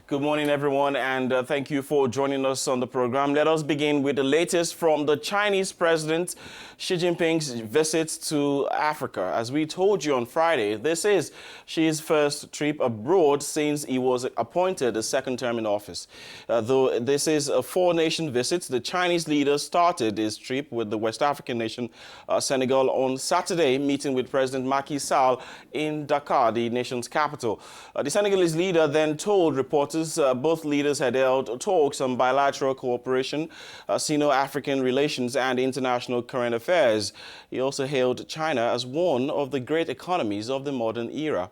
Good morning, everyone, and thank you for joining us on the program. Let us begin with the latest from the Chinese President Xi Jinping's visit to Africa. As we told you on Friday, this is Xi's first trip abroad since he was appointed a second term in office. Though this is a four-nation visit, the Chinese leader started his trip with the West African nation Senegal on Saturday, meeting with President Macky Sall in Dakar, the nation's capital. The Senegalese leader then told reporters both leaders had held talks on bilateral cooperation, Sino-African relations and international current affairs. He also hailed China as one of the great economies of the modern era.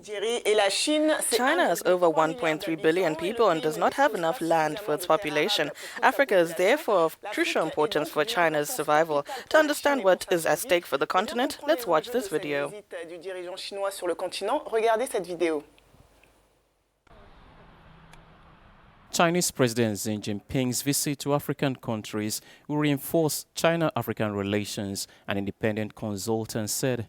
China has over 1.3 billion people and does not have enough land for its population. Africa is therefore of crucial importance for China's survival. To understand what is at stake for the continent, let's watch this video. Chinese President Xi Jinping's visit to African countries will reinforce China-African relations, an independent consultant said.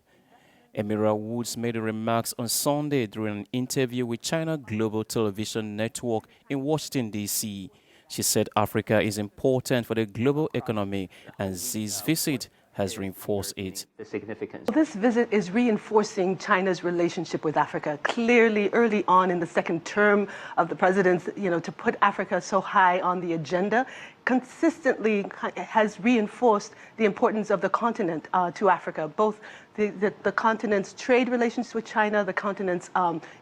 Emira Woods made the remarks on Sunday during an interview with China Global Television Network in Washington, D.C. She said Africa is important for the global economy, and Xi's visit has reinforced it. This visit is reinforcing China's relationship with Africa. Clearly, early on in the second term of the president's, to put Africa so high on the agenda, consistently has reinforced the importance of the continent to Africa, both the continent's trade relations with China, the continent's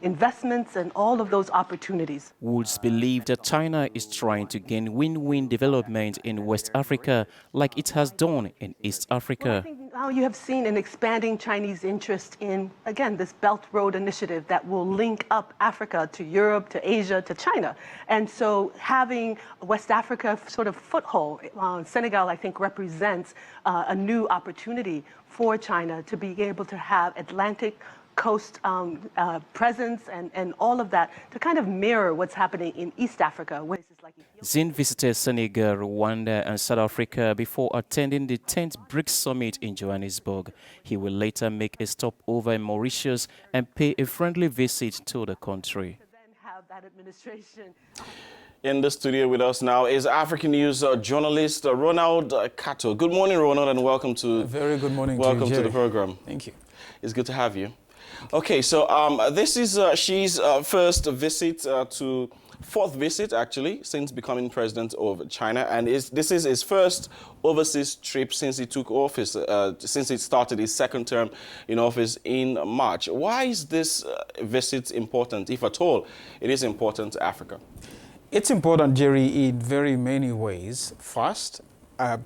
investments, and all of those opportunities. Woods believed that China is trying to gain win-win development in West Africa like it has done in East Africa. Well, I think now you have seen an expanding Chinese interest in, again, this Belt Road Initiative that will link up Africa to Europe, to Asia, to China. And so having West Africa sort of foothold, Senegal, I think, represents a new opportunity for China to be able to have Atlantic coast presence and all of that to kind of mirror what's happening in East Africa. Xi visited Senegal, Rwanda and South Africa before attending the 10th BRICS summit in Johannesburg. He will later make a stopover in Mauritius and pay a friendly visit to the country. In the studio with us now is Africanews journalist Ronald Kato. Good morning, Ronald, and welcome to very good morning. Welcome to the program. Thank you. It's good to have you. Okay, so this is Xi's fourth visit actually since becoming president of China, and this is his first overseas trip since he took office, since he started his second term in office in March. Why is this visit important, if at all it is important to Africa? It's important, Jerry, in very many ways. First,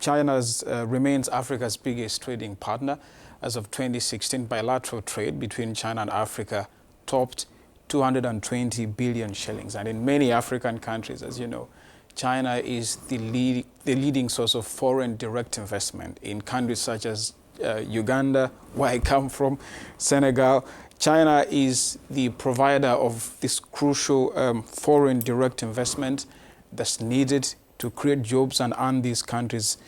China remains Africa's biggest trading partner. As of 2016, bilateral trade between China and Africa topped 220 billion shillings. And in many African countries, as you know, China is the leading source of foreign direct investment in countries such as Uganda, where I come from, Senegal. China is the provider of this crucial foreign direct investment that's needed to create jobs and earn these countries,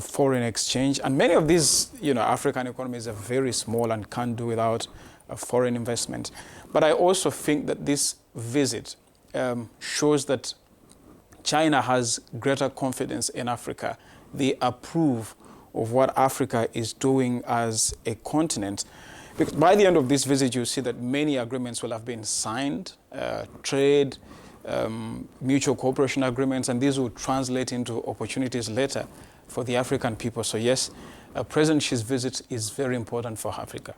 foreign exchange. And many of these, African economies are very small and can't do without foreign investment. But I also think that this visit shows that China has greater confidence in Africa. They approve of what Africa is doing as a continent. Because by the end of this visit, you'll see that many agreements will have been signed, trade, mutual cooperation agreements, and these will translate into opportunities later for the African people. So yes, President Xi's visit is very important for Africa.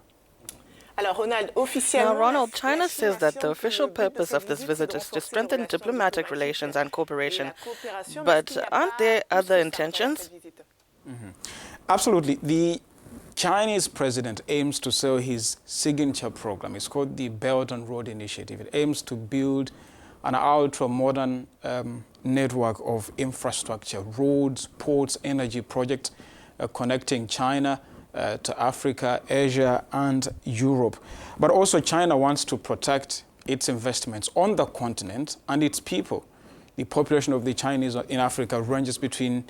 Now, Ronald, China says that the official purpose of this visit is to strengthen diplomatic relations and cooperation. But aren't there other intentions? Mm-hmm. Absolutely. The Chinese president aims to sell his signature program. It's called the Belt and Road Initiative. It aims to build an ultra-modern network of infrastructure, roads, ports, energy projects connecting China to Africa, Asia, and Europe. But also China wants to protect its investments on the continent and its people. The population of the Chinese in Africa ranges between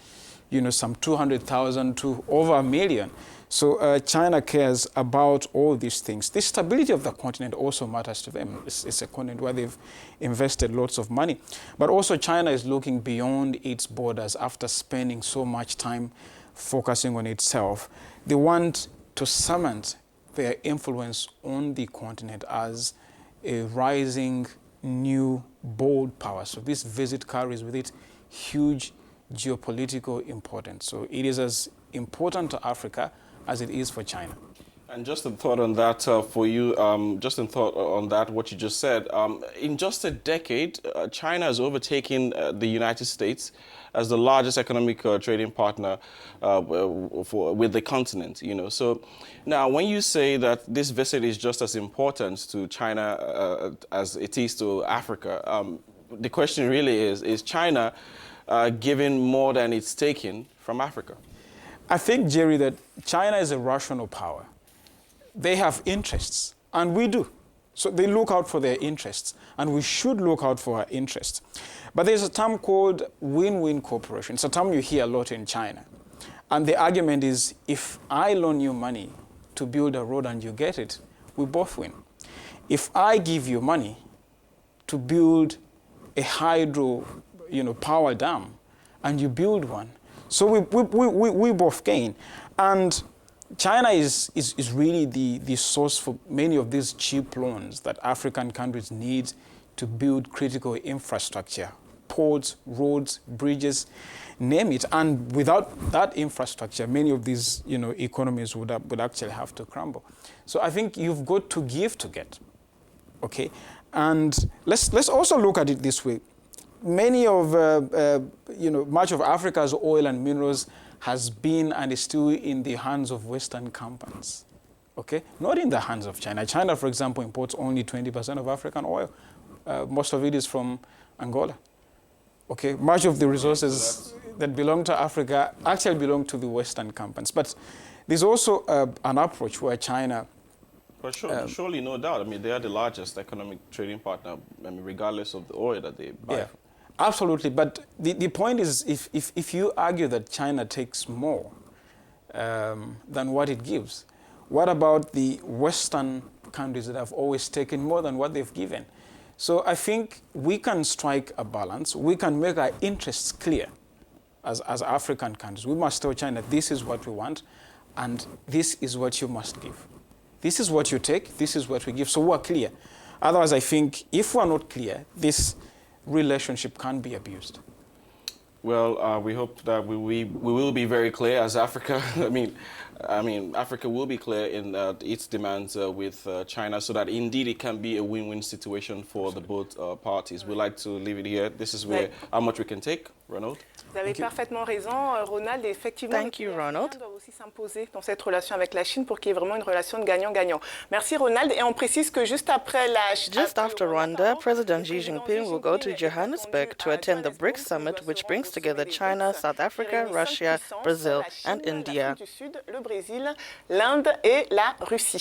some 200,000 to over 1 million. So China cares about all these things. The stability of the continent also matters to them. It's a continent where they've invested lots of money. But also China is looking beyond its borders after spending so much time focusing on itself. They want to cement their influence on the continent as a rising new bold power. So this visit carries with it huge geopolitical importance. So it is as important to Africa as it is for China. And just a thought on that for you, just in thought on that, what you just said. In just a decade, China has overtaken the United States as the largest economic trading partner with the continent. So now when you say that this visit is just as important to China as it is to Africa, the question really is China giving more than it's taking from Africa? I think, Jerry, that China is a rational power. They have interests, and we do. So they look out for their interests, and we should look out for our interests. But there's a term called win-win cooperation. It's a term you hear a lot in China. And the argument is, if I loan you money to build a road and you get it, we both win. If I give you money to build a hydro power dam, and you build one, so we both gain. And China is really the source for many of these cheap loans that African countries need to build critical infrastructure, ports, roads, bridges, name it. And without that infrastructure, many of these economies would actually have to crumble. So I think you've got to give to get, okay? And let's also look at it this way. Many of, much of Africa's oil and minerals has been and is still in the hands of Western companies, okay? Not in the hands of China. China, for example, imports only 20% of African oil. Most of it is from Angola, okay? Much of the resources that belong to Africa actually belong to the Western companies. But there's also an approach where China... But surely, no doubt. I mean, they are the largest economic trading partner, regardless of the oil that they buy. Yeah. Absolutely, but the point is, if you argue that China takes more than what it gives, what about the Western countries that have always taken more than what they've given? So I think we can strike a balance. We can make our interests clear as African countries. We must tell China, this is what we want, and this is what you must give. This is what you take, this is what we give, so we're clear. Otherwise, I think if we're not clear, this relationship can't be abused. Well, we hope that we will be very clear as Africa. I mean, Africa will be clear in its demands with China, so that indeed it can be a win-win situation for the both parties. We'd like to leave it here. This is where how much we can take. Ronald? Vous avez parfaitement raison, Ronald. Effectivement, Thank you, Ronald. doivent aussi s'imposer dans cette relation avec la Chine pour qu'il y ait vraiment une relation de gagnant-gagnant. Merci, Ronald. Et on précise que juste après Just after Rwanda, President Xi Jinping will go to Johannesburg to attend the BRICS summit, which brings together China, South Africa, Russia, Brazil, and India. L'Afrique du Sud, le Brésil, l'Inde et la Russie.